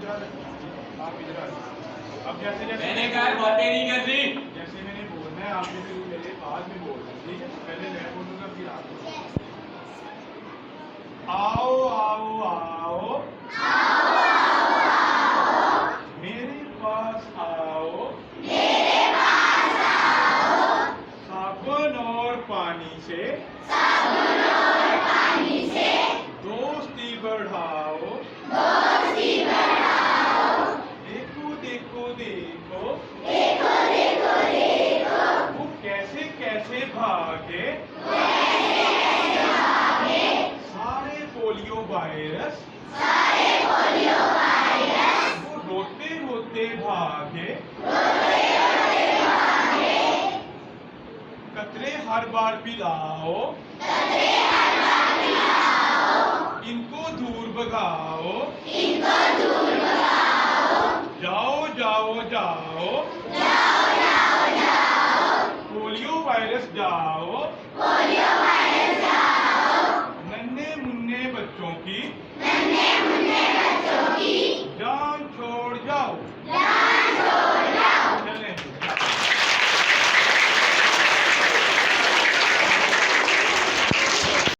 आप इधर आ जाओ। अब जैसे जैसे मैंने कहा बातें नहीं कर रही। जैसे मैंने बोलना है आप जैसे मेरे बाद में बोल रहे, ठीक है? पहले मैं बोलूंगा फिर आप बोलो। आओ आओ आओ मेरे पास आओ, साबुन और पानी से दोस्ती बढ़ाओ। देखो देखो देखो वो कैसे कैसे भागे सारे पोलियो वायरस, वो रोते रोते भागे, कतरे हर बार पिलाओ, इनको दूर भगाओ, जाओ जाओ जाओ, पोलियो वायरस जाओ, नन्हे मुन्ने बच्चों की